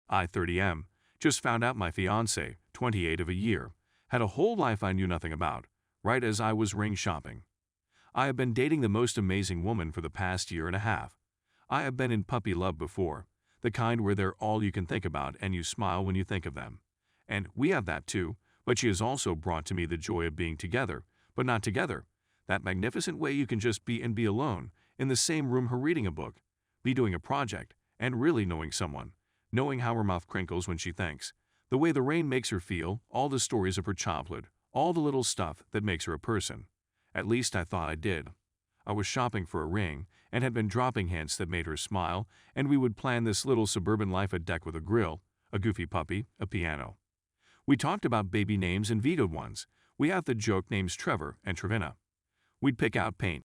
I, 30M, just found out my fiancé, 28 of a year, had a whole life I knew nothing about, right as I was ring shopping. I have been dating the most amazing woman for the past year and a half. I have been in puppy love before, the kind where they're all you can think about and you smile when you think of them. And we have that too, but she has also brought to me the joy of being together, but not together. That magnificent way you can just be and be alone, in the same room her reading a book, be doing a project, and really knowing someone, knowing how her mouth crinkles when she thinks, the way the rain makes her feel, all the stories of her childhood, all the little stuff that makes her a person. At least I thought I did. I was shopping for a ring and had been dropping hints that made her smile, and we would plan this little suburban life, a deck with a grill, a goofy puppy, a piano. We talked about baby names and vetoed ones. We had the joke names Trevor and Trevina. We'd pick out paint,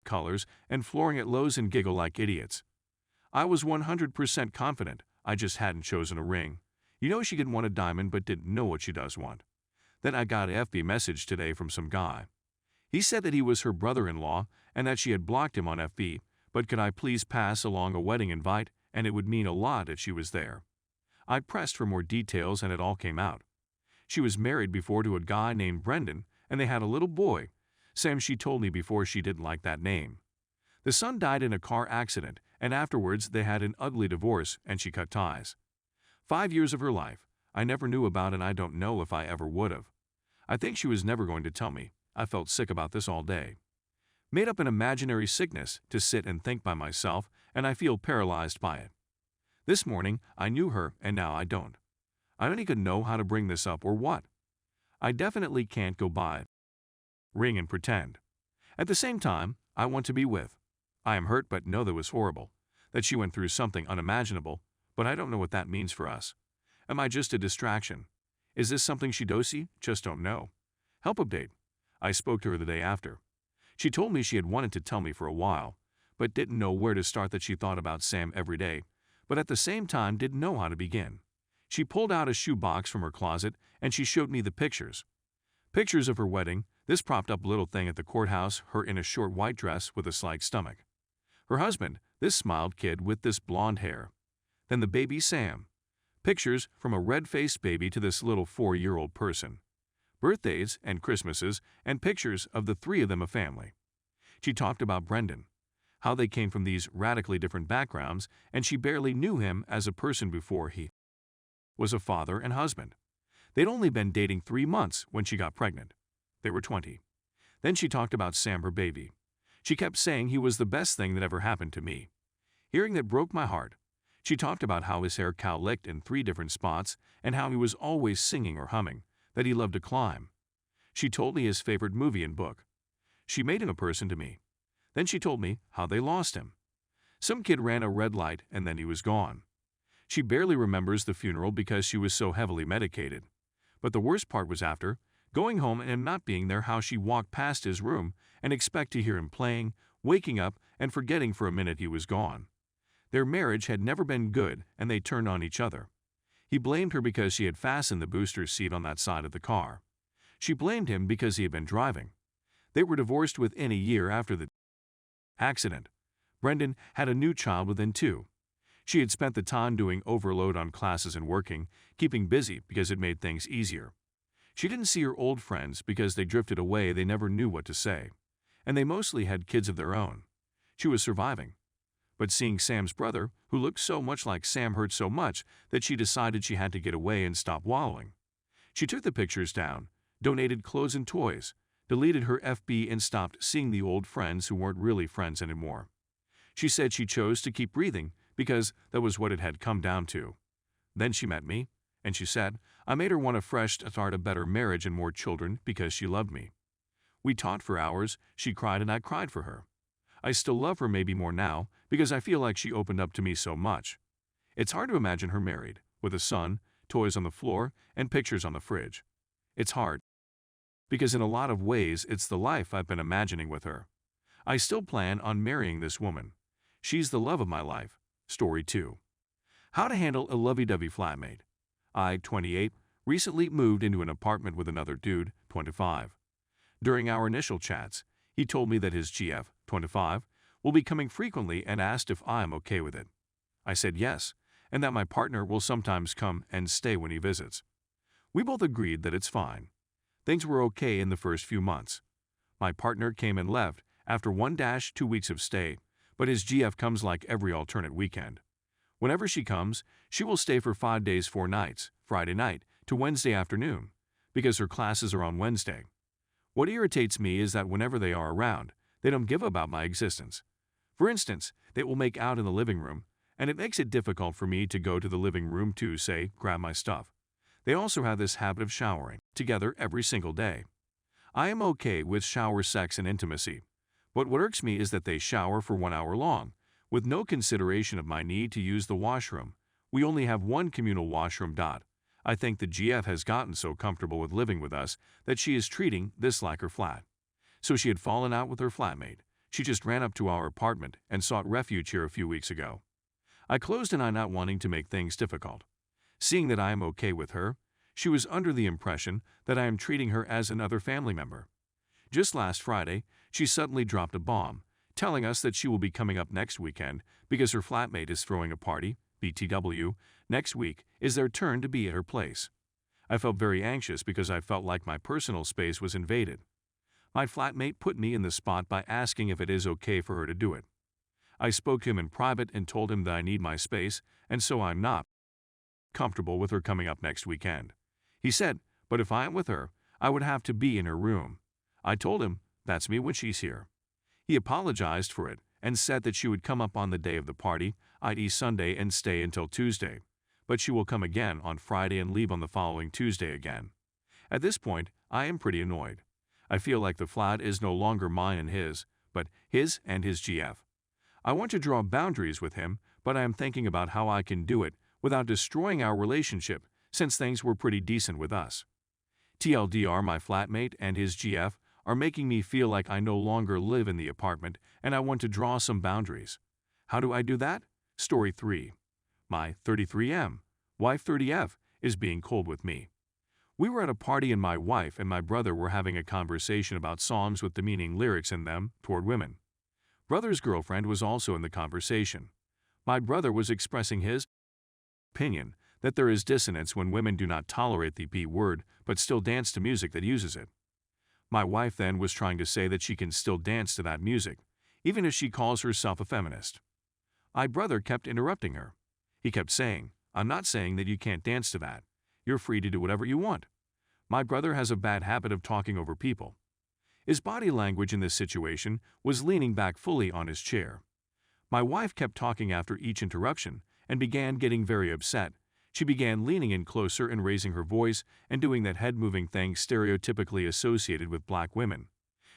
colors, and flooring at Lowe's and giggle like idiots. I was 100% confident, I just hadn't chosen a ring. You know she didn't want a diamond but didn't know what she does want. Then I got a FB message today from some guy. He said that he was her brother-in-law and that she had blocked him on FB, but could I please pass along a wedding invite, and it would mean a lot if she was there. I pressed for more details and it all came out. She was married before to a guy named Brendan, and they had a little boy. Sam, she told me before, she didn't like that name. The son died in a car accident, and afterwards they had an ugly divorce and she cut ties. 5 years of her life I never knew about, and I don't know if I ever would have. I think she was never going to tell me. I felt sick about this all day. Made up an imaginary sickness to sit and think by myself, and I feel paralyzed by it. This morning I knew her and now I don't. I don't even know how to bring this up or what. I definitely can't go by ring and pretend. At the same time, I want to be with. I am hurt but know that was horrible, that she went through something unimaginable, but I don't know what that means for us. Am I just a distraction? Is this something she does see? Just don't know. Help update. I spoke to her the day after. She told me she had wanted to tell me for a while, but didn't know where to start, that she thought about Sam every day, but at the same time didn't know how to begin. She pulled out a shoebox from her closet and she showed me the pictures. Pictures of her wedding, this propped up little thing at the courthouse, her in a short white dress with a slight stomach. Her husband, this smiled kid with this blonde hair. Then the baby Sam. Pictures from a red-faced baby to this little 4-year-old person. Birthdays and Christmases, and pictures of the three of them a family. She talked about Brendan, how they came from these radically different backgrounds, and she barely knew him as a person before he was a father and husband. They'd only been dating 3 months when she got pregnant. They were 20. Then she talked about Sam, her baby. She kept saying he was the best thing that ever happened to me. Hearing that broke my heart. She talked about how his hair cowlicked in 3 different spots and how he was always singing or humming, that he loved to climb. She told me his favorite movie and book. She made him a person to me. Then she told me how they lost him. Some kid ran a red light and then he was gone. She barely remembers the funeral because she was so heavily medicated. But the worst part was after, going home and him not being there, how she walked past his room and expect to hear him playing, waking up and forgetting for a minute he was gone. Their marriage had never been good and they turned on each other. He blamed her because she had fastened the booster seat on that side of the car. She blamed him because he had been driving. They were divorced within a year after the accident. Brendan had a new child within 2. She had spent the time doing overload on classes and working, keeping busy because it made things easier. She didn't see her old friends because they drifted away, they never knew what to say. And they mostly had kids of their own. She was surviving. But seeing Sam's brother, who looked so much like Sam, hurt so much that she decided she had to get away and stop wallowing. She took the pictures down, donated clothes and toys, deleted her FB and stopped seeing the old friends who weren't really friends anymore. She said she chose to keep breathing because that was what it had come down to. Then she met me, and she said, I made her want a fresh start, a better marriage and more children because she loved me. We talked for hours, she cried and I cried for her. I still love her, maybe more now, because I feel like she opened up to me so much. It's hard to imagine her married, with a son, toys on the floor, and pictures on the fridge. It's hard. Because in a lot of ways it's the life I've been imagining with her. I still plan on marrying this woman. She's the love of my life. Story 2. How to handle a lovey-dovey flatmate. I, 28, recently moved into an apartment with another dude, 25. During our initial chats, he told me that his GF, 25, will be coming frequently and asked if I am okay with it. I said yes, and that my partner will sometimes come and stay when he visits. We both agreed that it's fine. Things were okay in the first few months. My partner came and left after 1-2 weeks of stay, but his GF comes like every alternate weekend. Whenever she comes, she will stay for 5 days 4 nights, Friday night to Wednesday afternoon, because her classes are on Wednesday. What irritates me is that whenever they are around, they don't give about my existence. For instance, they will make out in the living room, and it makes it difficult for me to go to the living room to, say, grab my stuff. They also have this habit of showering together every single day. I am okay with shower sex and intimacy, but what irks me is that they shower for 1 hour long, with no consideration of my need to use the washroom. We only have one communal washroom. I think the GF has gotten so comfortable with living with us that she is treating this like her flat. So she had fallen out with her flatmate. She just ran up to our apartment and sought refuge here a few weeks ago. I closed an eye, not wanting to make things difficult. Seeing that I am okay with her, she was under the impression that I am treating her as another family member. Just last Friday, she suddenly dropped a bomb, telling us that she will be coming up next weekend because her flatmate is throwing a party, BTW. Next week is their turn to be at her place. I felt very anxious because I felt like my personal space was invaded. My flatmate put me in the spot by asking if it is okay for her to do it. I spoke to him in private and told him that I need my space, and so I'm not comfortable with her coming up next weekend. He said, but if I am with her, I would have to be in her room. I told him, that's me when she's here. He apologized for it and said that she would come up on the day of the party, i.e. Sunday, and stay until Tuesday, but she will come again on Friday and leave on the following Tuesday again. At this point, I am pretty annoyed. I feel like the flat is no longer mine and his, but his and his GF. I want to draw boundaries with him, but I am thinking about how I can do it without destroying our relationship, since things were pretty decent with us. TLDR, my flatmate and his GF are making me feel like I no longer live in the apartment and I want to draw some boundaries. How do I do that? Story 3. My 33M, wife 30F, is being cold with me. We were at a party and my wife and my brother were having a conversation about songs with demeaning lyrics in them toward women. Brother's girlfriend was also in the conversation. My brother was expressing his opinion that there is dissonance when women do not tolerate the P word but still dance to music that uses it. My wife then was trying to say that she can still dance to that music, even if she calls herself a feminist. My brother kept interrupting her. He kept saying, I'm not saying that you can't dance to that. You're free to do whatever you want. My brother has a bad habit of talking over people. His body language in this situation was leaning back fully on his chair. My wife kept talking after each interruption and began getting very upset. She began leaning in closer and raising her voice and doing that head-moving thing stereotypically associated with black women.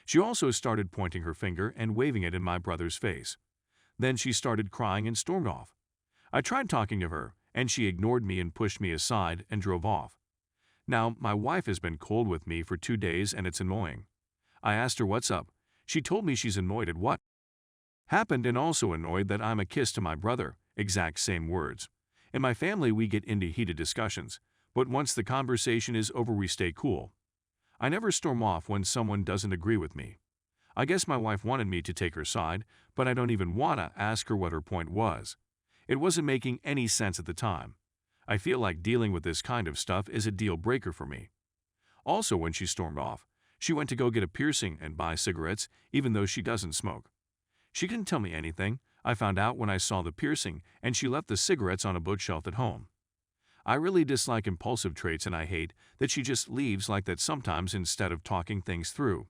She also started pointing her finger and waving it in my brother's face. Then she started crying and stormed off. I tried talking to her, and she ignored me and pushed me aside and drove off. Now, my wife has been cold with me for 2 days and it's annoying. I asked her what's up. She told me she's annoyed at what happened and also annoyed that I'm a kiss to my brother, exact same words. In my family, we get into heated discussions, but once the conversation is over, we stay cool. I never storm off when someone doesn't agree with me. I guess my wife wanted me to take her side, but I don't even want to ask her what her point was. It wasn't making any sense at the time. I feel like dealing with this kind of stuff is a deal breaker for me. Also, when she stormed off, she went to go get a piercing and buy cigarettes even though she doesn't smoke. She didn't tell me anything. I found out when I saw the piercing, and she left the cigarettes on a bookshelf at home. I really dislike impulsive traits and I hate that she just leaves like that sometimes instead of talking things through.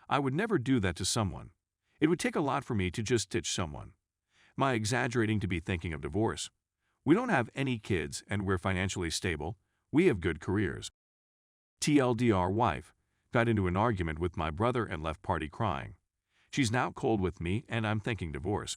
I would never do that to someone. It would take a lot for me to just ditch someone. Am I exaggerating to be thinking of divorce? We don't have any kids and we're financially stable. We have good careers. TLDR, wife got into an argument with my brother and left party crying. She's now cold with me and I'm thinking divorce.